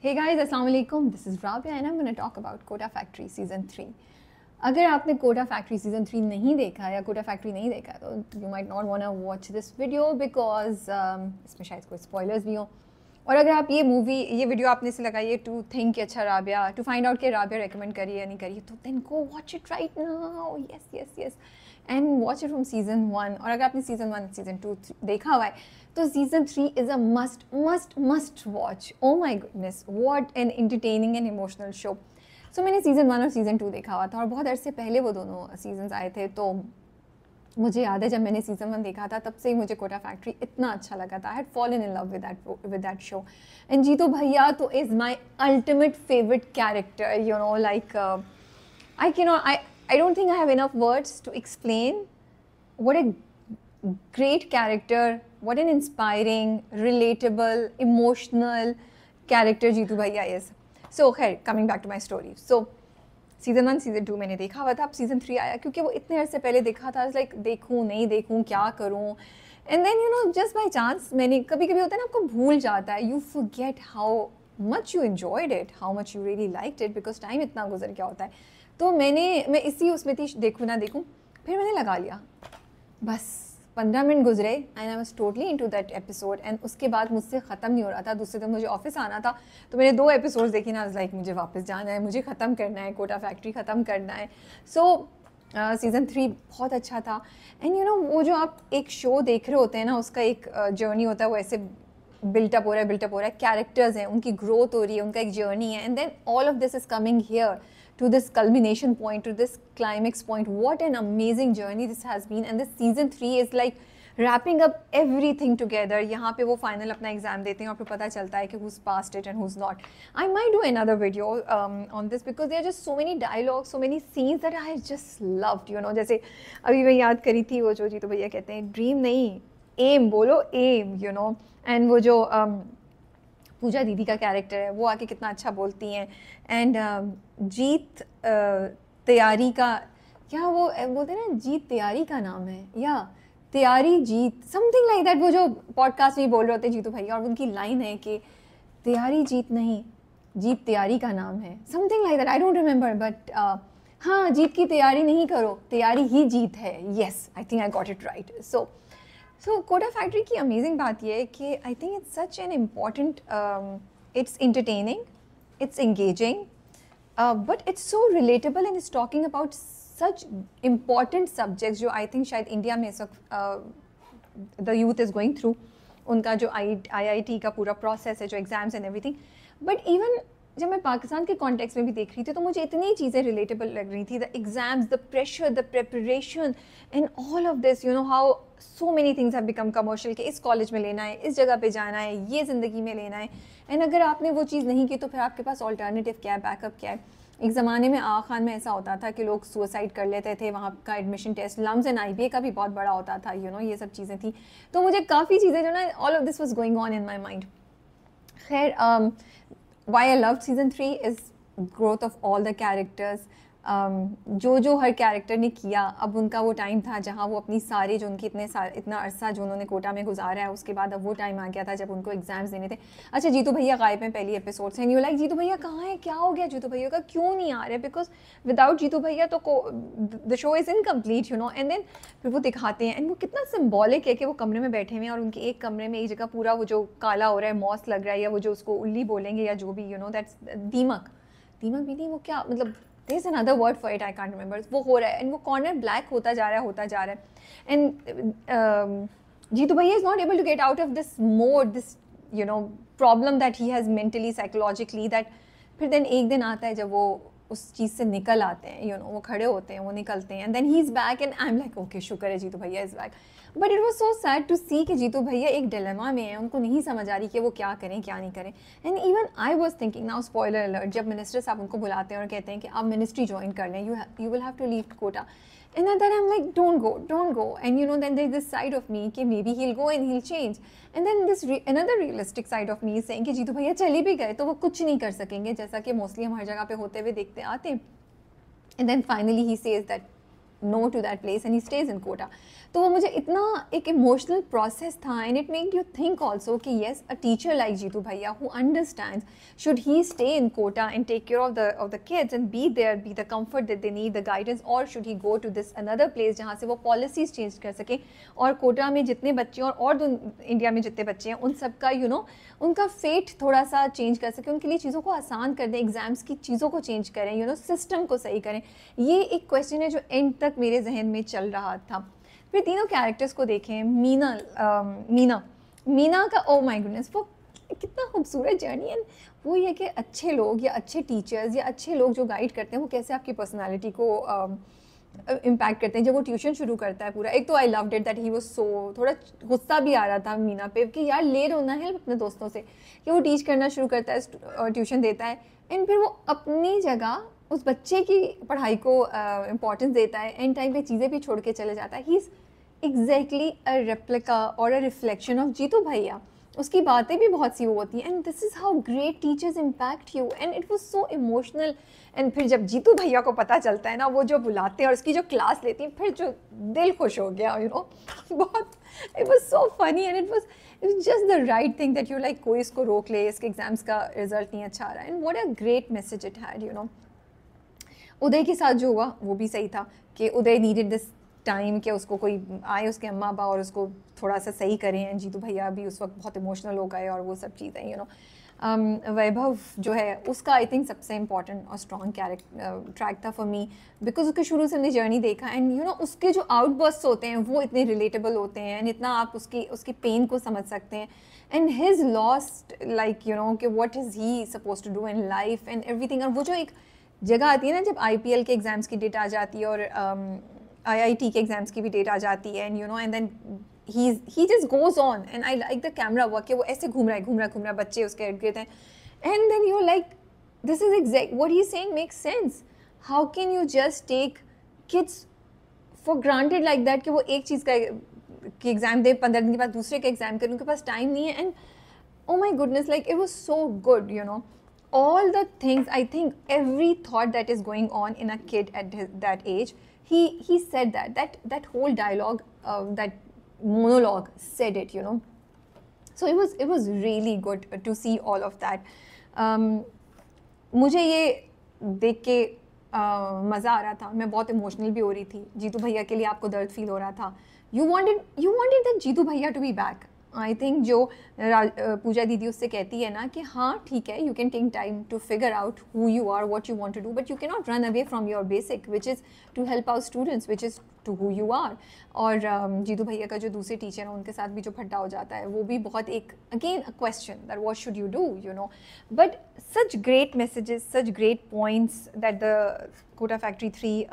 Hey guys, Assalamu alaikum. This is Rabia and I'm going to talk about Kota Factory Season 3. अगर आपने Kota factory season 3 नहीं देखा या Kota factory नहीं देखा तो you might not want to watch this video because इसमें शायद कोई स्पॉयलर्स भी हो। और अगर आप ये वीडियो आपने से लगाई है टू थिंक कि अच्छा राबिया टू फाइंड आउट कि राबिया रेकमेंड करिए या नहीं करिए, तो then go watch it right now, yes yes yes, and watch it from season 1। और अगर आपने सीज़न 1 सीज़न 2 देखा हुआ है तो season 3 is a must must must watch. Oh my goodness, what an entertaining and emotional show. So मैंने season 1 और season 2 देखा हुआ था और बहुत अरसे पहले वो दोनों सीजन्स आए थे, तो मुझे याद है जब मैंने सीज़न 1 देखा था तब से ही मुझे कोटा फैक्ट्री इतना अच्छा लगा था। I had fallen in love with that show. And Jeetu Bhaiya तो is my ultimate favourite character, you know, like I don't think I have enough words to explain what a great character, what an inspiring, relatable, emotional character Jeetu Bhaiya is. So, coming back to my story. So, season 1 season 2 मैंने देखा हुआ था, अब season 3 आया क्योंकि वो इतने अर्से पहले देखा था। लाइक देखूँ नहीं देखूँ क्या करूँ, and then you know just by chance मैंने कभी कभी होता है ना, आपको भूल जाता है, you forget how much you enjoyed it, how much you really liked it, because time इतना गुजर गया होता है। तो मैं इसी उसमें थी, देखूँ ना देखूँ, फिर मैंने लगा लिया, बस 15 मिनट गुजरे and I was totally into that episode. And उसके बाद मुझसे ख़त्म नहीं हो रहा था। दूसरे दिन मुझे ऑफिस आना था तो मैंने 2 एपिसोड्स देखी ना, लाइक मुझे वापस जाना है, मुझे ख़त्म करना है, कोटा फैक्ट्री ख़त्म करना है। सो सीज़न 3 बहुत अच्छा था। एंड यू नो वो जो आप एक शो देख रहे होते हैं ना, उसका एक जर्नी होता है, वो ऐसे बिल्टअप हो रहा है, कैरेक्टर्स हैं, उनकी ग्रोथ हो रही है, उनका एक जर्नी है, and then all of this is coming here to this culmination point, to this climax point. What an amazing journey this has been, and this season 3 is like wrapping up everything together. यहाँ पे वो final अपना exam देते हैं और फिर पता चलता है कि who's passed it and who's not. I might do another video on this because there are just so many dialogues, so many scenes that I just loved, you know. जैसे अभी मैं याद करी थी वो जो जीतू भैया कहते हैं ड्रीम नहीं एम बोलो, एम, you know, and वो जो पूजा दीदी का कैरेक्टर है वो आके कितना अच्छा बोलती हैं। एंड जीत तैयारी का, क्या वो बोलते हैं ना, जीत तैयारी का नाम है या तैयारी जीत, समथिंग लाइक दैट। वो जो पॉडकास्ट में बोल रहे होते हैं जीतू भैया, और उनकी लाइन है कि तैयारी जीत नहीं, जीत तैयारी का नाम है, something like that. I don't remember, but हाँ, जीत की तैयारी नहीं करो, तैयारी ही जीत है। Yes, I think I got it right. So Kota factory की अमेजिंग बात यह है कि I think it's such an important, it's entertaining, it's engaging, but it's so relatable and it's talking about such important subjects जो I think शायद India में इस वक्त the youth is going through, उनका जो IIT का पूरा प्रोसेस है, जो exams and everything. But even जब मैं पाकिस्तान के कॉन्टेक्स्ट में भी देख रही थी तो मुझे इतनी चीज़ें रिलेटेबल लग रही थी, the exams, the pressure, the preparation and all of this, you know how so many things have become commercial, कि इस कॉलेज में लेना है, इस जगह पे जाना है, ये ज़िंदगी में लेना है। एंड अगर आपने वो चीज़ नहीं की तो फिर आपके पास ऑल्टरनेटिव क्या है, बैकअप क्या है। एक ज़माने में आगा खान में ऐसा होता था कि लोग सुसाइड कर लेते थे, वहाँ का admission test, LUMS and IBA का भी बहुत बड़ा होता था, यू नो, ये सब चीज़ें थी। तो मुझे काफ़ी चीज़ें जो ना, all of this was going on in my mind. खैर, why I loved season 3 is growth of all the characters. जो हर कैरेक्टर ने किया, अब उनका वो टाइम था जहाँ वो अपनी सारे जो उनकी इतना अरसा जो उन्होंने कोटा में गुजारा है, उसके बाद अब वो टाइम आ गया था जब उनको एग्जाम्स देने थे। अच्छा, जीतू भैया गायब हैं पहली एपिसोड से, एंड यू लाइक जीतू भैया कहाँ है, क्या हो गया जीतू भैया का, क्यों नहीं आ रहे, बिकॉज विदाउट जीतू भैया तो the show is incomplete, you know. And then फिर वो दिखाते हैं, एंड वो कितना सिम्बॉलिक है कि वो कमरे में बैठे हुए हैं और उनके एक कमरे में एक जगह पूरा वो जो काला हो रहा है, मॉस लग रहा है, या वो जो उसको उल्ली बोलेंगे या जो भी, यू नो, दैट्स दीमक भी नहीं, वो क्या मतलब, there's another word for it, I can't remember. वो हो रहा है एंड वो कॉर्नर ब्लैक होता जा रहा है and Jeetu Bhaiya is not able to get out of this mode, this you know problem that he has mentally, psychologically, that फिर देन एक दिन आता है जब वो उस चीज़ से निकल आते हैं, यू नो, वो खड़े होते हैं, वो निकलते हैं, and then he is back and I am like okay, शुक्र है Jeetu bhaiya is back. But it was so sad to see कि जीतू भैया एक डिलेमा में है, उनको नहीं समझ आ रही कि वो क्या करें क्या नहीं करें। And even I was thinking now, spoiler alert, जब मिनिस्टर साहब उनको बुलाते हैं और कहते हैं कि आप मिनिस्ट्री ज्वाइन कर लें, you will have to leave Kota, and then I'm like, don't go, and you know, then there's this side of me कि maybe he'll go and he'll change, and then this another realistic side of me is saying कि जीतू भैया चले भी गए तो वो कुछ नहीं कर सकेंगे, जैसा कि मोस्टली हम हर जगह पे होते हुए देखते आते हैं। And then finally he says that no to that place and he stays in Kota. तो वो मुझे इतना एक इमोशनल प्रोसेस था, and it made you think also कि yes, a teacher like Jeetu bhaiya who understands, should he stay in Kota and take care of the kids and be there, be the comfort that they need, the guidance, और should he go to this another place जहाँ से वो policies change कर सके, और कोटा में जितने बच्चे और इंडिया में जितने बच्चे हैं उन सबका उनका फेट थोड़ा सा चेंज कर सके, उनके लिए चीज़ों को आसान कर दें, एग्जाम्स की चीज़ों को चेंज करें, सिस्टम को सही करें। ये एक क्वेश्चन है जो एंड तक मेरे जहन में चल रहा था। फिर तीनों कैरेक्टर्स को देखें, मीना का ओ माय गुडनेस, वो कितना खूबसूरत जर्नी है। वो ये कि अच्छे लोग या अच्छे टीचर्स या अच्छे लोग जो गाइड करते हैं वो कैसे आपकी पर्सनालिटी को इम्पैक्ट करते हैं। जब वो ट्यूशन शुरू करता है पूरा, एक तो I loved it that he was so, थोड़ा गुस्सा भी आ रहा था मीना पे कि यार ले लो ना हेल्प अपने दोस्तों से, कि वो टीच करना शुरू करता है, ट्यूशन देता है, एंड फिर वो अपनी जगह उस बच्चे की पढ़ाई को इम्पोर्टेंस देता है, एंड टाइम पे चीज़ें भी छोड़ के चले जाता है। He is exactly a replica और अ रिफ्लेक्शन ऑफ जीतू भैया। उसकी बातें भी बहुत सी वो होती हैं, and this is how great teachers impact you, and it was so emotional. And फिर जब जीतू भैया को पता चलता है ना, वो जो बुलाते हैं और उसकी जो क्लास लेती हैं, फिर जो दिल खुश हो गया, बहुत, it was so funny, and it was just the right thing that you like, कोई इसको रोक ले, इसके एग्जाम्स का रिजल्ट नहीं अच्छा आ रहा है, and what a great message it had. Uday के साथ जो हुआ वो भी सही था कि उदय नीडेड दिस टाइम कि उसको कोई आए, उसके अम्मा अब्बा, और उसको थोड़ा सा सही करें, एंड जीतू भैया भी उस वक्त बहुत इमोशनल हो गए और वो सब चीज़ें। वैभव जो है उसका आई थिंक सबसे इम्पॉर्टेंट और स्ट्रॉन्ग ट्रैक था फॉर मी, बिकॉज उसके शुरू से हमने जर्नी देखा, एंड उसके जो आउटबर्स्ट होते हैं वो इतने रिलेटेबल होते हैं, एंड इतना आप उसकी पेन को समझ सकते हैं, एंड हिज लॉस्ट लाइक कि what is he suppose to do in life and everything. और वो जो एक जगह आती है ना जब IPL के एग्ज़ाम्स की डेट आ जाती है और IIT के एग्ज़ाम्स की भी डेट आ जाती है, and then he just goes on, and I like the camera work कि वो ऐसे घूम रहा है, बच्चे उसके इर्द गिर्द हैं, and then you're like, this is exact what he's saying makes sense. How can you just take kids for granted like that कि वो एक चीज़ का एग्ज़ाम दे, 15 दिन के बाद दूसरे का एग्ज़ाम करें, उनके पास टाइम नहीं है, and oh my goodness, like it was so good, all the things, I think every thought that is going on in a kid at that age, he said that whole dialogue, that monologue said it, so it was really good to see all of that. मुझे ये देख के मज़ा आ रहा था, मैं बहुत emotional भी हो रही थी, जीतू भैया के लिए आपको दर्द फील हो रहा था, you wanted that जीतू भैया to be back. I think जो पूजा दीदी उससे कहती है ना कि हाँ ठीक है, you can take time to figure out who you are, what you want to do, but you can not run away from your basic which is to help our students, which is to who you are. और जीतू भैया का जो दूसरे teacher हैं उनके साथ भी जो फट्टा हो जाता है वो भी बहुत एक again a question that what should you do, but such great messages, such great points that the Kota factory 3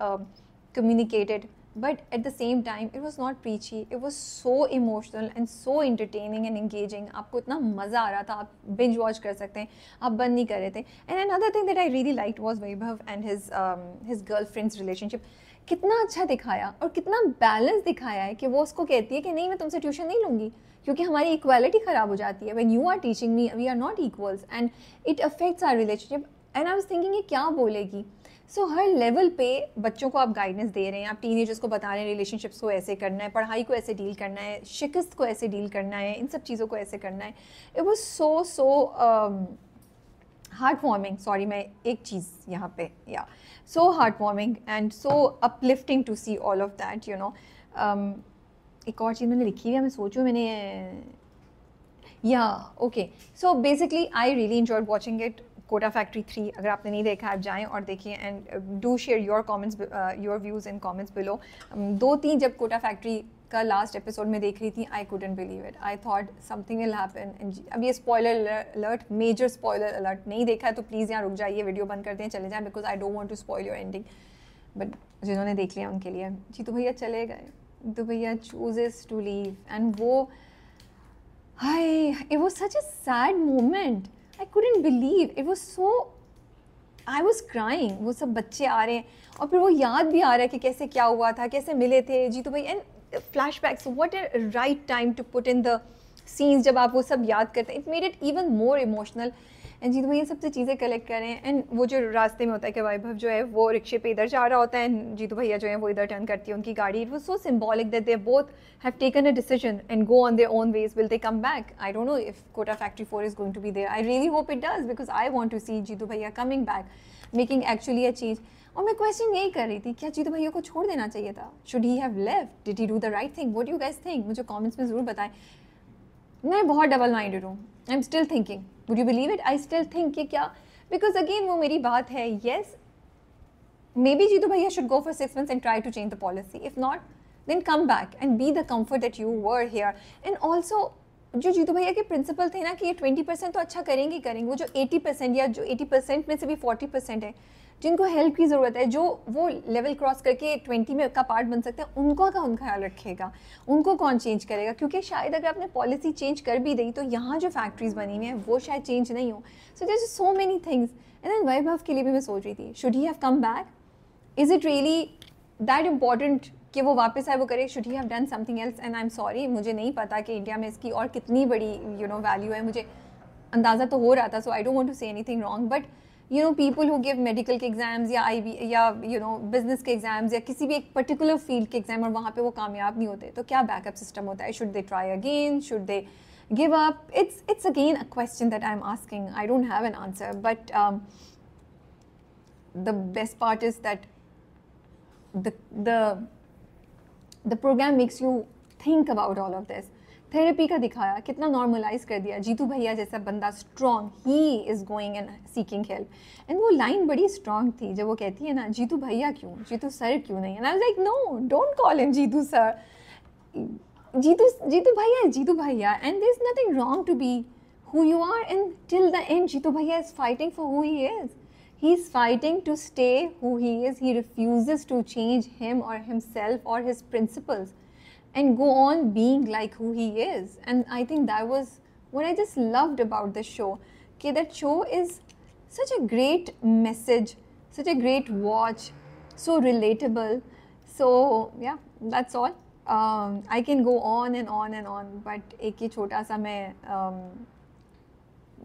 communicated, but at the same time it was not preachy, it was so emotional and so entertaining and engaging. आपको इतना मज़ा आ रहा था, आप binge watch कर सकते हैं, आप बंद नहीं कर रहे थे. And another thing that I really liked was Vaibhav and his girlfriend's relationship. कितना अच्छा दिखाया और कितना बैलेंस दिखाया है कि वो उसको कहती है कि नहीं मैं तुमसे ट्यूशन नहीं लूँगी क्योंकि हमारी इक्वालिटी ख़राब हो जाती है. When you are teaching me, we are not equals and it affects our relationship. And I was thinking ये क्या बोलेगी. सो हर लेवल पे बच्चों को आप गाइडेंस दे रहे हैं, आप टीनेजर्स को बता रहे हैं रिलेशनशिप्स को ऐसे करना है, पढ़ाई को ऐसे डील करना है, शिकस्त को ऐसे डील करना है, इन सब चीज़ों को ऐसे करना है. It was so heart warming. Sorry मैं एक चीज़ यहाँ पे so heart warming and so uplifting to see all of that. एक और चीज़ मैंने लिखी है, मैं सोचूँ मैंने okay. So basically I really enjoyed watching it. Kota factory 3 अगर आपने नहीं देखा आप जाएं और देखिए and do share your comments, your views in comments below. 2-3 जब कोटा फैक्ट्री का लास्ट एपिसोड में देख रही थी, I couldn't believe it. I thought something will happen. अब ये spoiler alert, major spoiler alert. नहीं देखा है तो प्लीज़ यहाँ रुक जाइए, वीडियो बंद कर दें, चले जाएं, because I don't want to spoil your ending. But जिन्होंने देख लिया उनके लिए, जीतू भैया चले गए, जीतू भैया चूजेस टू लीव, एंड वो हाय, it was such a sad moment. I couldn't believe, it was so, I was crying. वो सब बच्चे आ रहे हैं और फिर वो याद भी आ रहा है कि कैसे क्या हुआ था, कैसे मिले थे जीतू भाई, and flashbacks. What a right time to put in the scenes जब आप वो सब याद करते हैं. It made it even more emotional. And Jeetu Bhaiya सबसे चीज़ें कलेक्ट कर रहे हैं, एंड वो जो रास्ते में होता है कि वैभव जो है वो रिक्शे पे इधर जा रहा होता है एंड जीतू भैया जो है वो इधर टर्न करती है उनकी गाड़ी. It was so symbolic that they both have taken a decision and go on their own ways. Will they come back? I don't know if Kota Factory 4 is going to be there. I really hope it does because I want to see Jeetu bhaiya coming back, making actually a change. और मैं question यही कर रही थी, क्या जीतू भैया को छोड़ देना चाहिए था? Should he have left? Did he do the right thing? What do you guys think? मुझे कमेंट्स में ज़रूर बताएं. मैं बहुत डबल माइंडेड हूँ. I am still thinking. Would you believe it? I still think कि क्या, बिकॉज अगेन वो मेरी बात है. Yes, may be Jeetu Bhaiya should go for 6 months and try to change the policy. If not, then come back and be the comfort that you were here. And also जो जीतू भैया के principal थे ना कि ये 20% तो अच्छा करेंगे करेंगे, वो जो 80% या जो 80% में से भी 40% है जिनको हेल्प की ज़रूरत है, जो वो लेवल क्रॉस करके 20 में का पार्ट बन सकते हैं, उनको का उनका ख्याल रखेगा? उनको कौन चेंज करेगा? क्योंकि शायद अगर आपने पॉलिसी चेंज कर भी दी तो यहाँ जो फैक्ट्रीज बनी हुई हैं वो शायद चेंज नहीं हो. So there is so many things. And then Vaibhav के लिए भी मैं सोच रही थी, should he have come back? Is it really that important कि वो वापस आए, वो करे? Should he have done something else? And I am sorry, मुझे नहीं पता कि इंडिया में इसकी और कितनी बड़ी वैल्यू है. मुझे अंदाज़ा तो हो रहा था, so I don't want to say anything wrong, but people who give medical के एग्जाम्स या IB या बिजनेस के एग्जाम्स या किसी भी एक पर्टिकुलर फील्ड के एग्जाम और वहाँ पे वो कामयाब नहीं होते, तो क्या बैकअप सिस्टम होता है? Should they try again? Should they give up? It's again a question that I am asking. I don't have an answer, but the best part is that the program makes you think about all of this. Therapy का दिखाया, कितना normalise कर दिया. जीतू भैया जैसा बंदा strong, he is going and seeking help. And वो line बड़ी स्ट्रॉन्ग थी जब वो कहती है ना, जीतू भैया क्यों, जीतू सर क्यों नहीं? And I was like, no, don't call him Jeetu sir. Jeetu Bhaiya is Jitu भैया, and there's nothing wrong to be who you are, and till the end Jitu Bhaiya is fighting for who he is. He's fighting to stay who he is. He refuses to change him or himself or his principles and go on being like who he is. And I think that was what I just loved about this show. Okay, that show is such a great message, such a great watch, so relatable. So yeah, that's all. I can go on and on and on, but एक ही छोटा सा मैं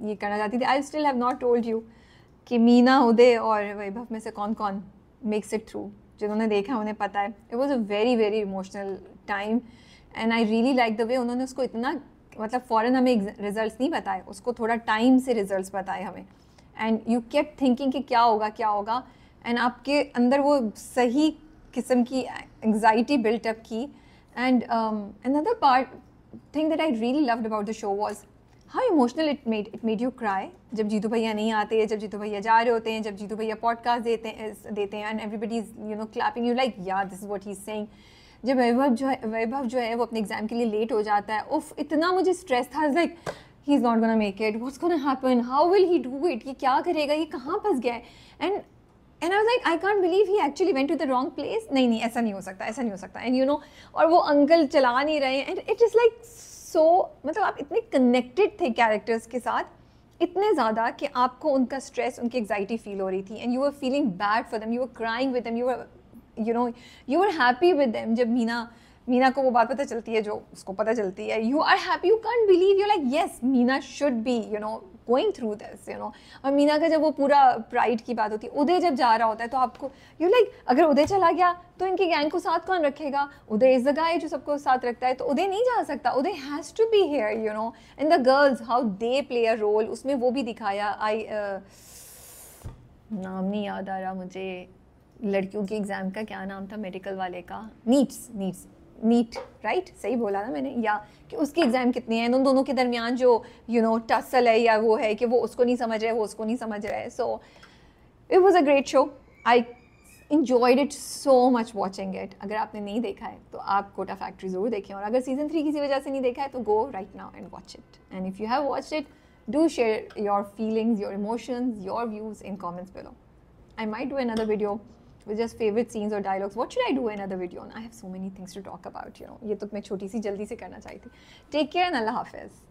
ये करना चाहती थी. I still have not told you कि मीना, उदय और वैभव में से कौन कौन मेक्स इट थ्रू. जिन्होंने देखा उन्हें पता है. It was a very very emotional time and I really like the way उन्होंने उसको इतना, मतलब फ़ौरन हमें रिजल्ट्स नहीं बताए, उसको थोड़ा टाइम से रिजल्ट्स बताए हमें. एंड यू केप्ट थिंकिंग कि क्या होगा क्या होगा, एंड आपके अंदर वो सही किस्म की एंग्जाइटी बिल्टअप की. And another part thing that I really loved about the show was how emotional it made you cry. जब जीतू भैया नहीं आते, जब जीतू भैया जा रहे होते हैं, जब जीतू भैया पॉडकास्ट देते हैं and everybody is clapping you like yeah this is what he is saying. जब वैभव जो है वो अपने एग्जाम के लिए लेट हो जाता है, उफ इतना मुझे स्ट्रेस था. Like he is not gonna make it, what's gonna happen, how will he do it, ये क्या करेगा, ये कहाँ फंस गया है. And I was like, I can't believe he actually went to the wrong place. नहीं ऐसा नहीं हो सकता, ऐसा नहीं हो सकता. एंड और वो अंकल चला नहीं रहे. And it is like so, मतलब आप इतने कनेक्टेड थे कैरेक्टर्स के साथ, इतने ज़्यादा कि आपको उनका स्ट्रेस, उनकी एग्जाइटी फील हो रही थी. And you were feeling bad for them, you were crying with them, you were happy with them. जब मीना को वो बात पता चलती है जो उसको पता चलती है, you are happy, you can't believe, you like yes Meena should be going through this. और मीना का जब वो पूरा प्राइड की बात होती है, उदय जब जा रहा होता है तो आपको यू लाइक, अगर उदय चला गया तो इनकी गैंग को साथ कौन रखेगा? उदय इज द गाय जो सबको साथ रखता है, तो उदय नहीं जा सकता. Uday has to be here. And the girls how they play a role, उसमें वो भी दिखाया. नाम नहीं याद आ रहा मुझे, लड़कियों के एग्ज़ाम का क्या नाम था मेडिकल वाले का, नीट राइट, सही बोला ना मैंने, या कि उसके एग्ज़ाम कितने हैं. उन दोनों के दरमियान जो टसल है या वो है कि वो उसको नहीं समझ रहा है, वो उसको नहीं समझ रहा है. So it was a great show. I enjoyed it so much watching it. अगर आपने नहीं देखा है तो आप कोटा फैक्ट्री ज़रूर देखें, और अगर सीज़न 3 किसी वजह से नहीं देखा है तो go right now and watch it. And if you have watched it, do share your feelings, your emotions, your views in comments below. I might do another video with just favorite scenes or dialogues. What should I do another video on? I have so many things to talk about. ये तो मैं छोटी सी जल्दी से करना चाहती थी. Take care and Allah Hafiz.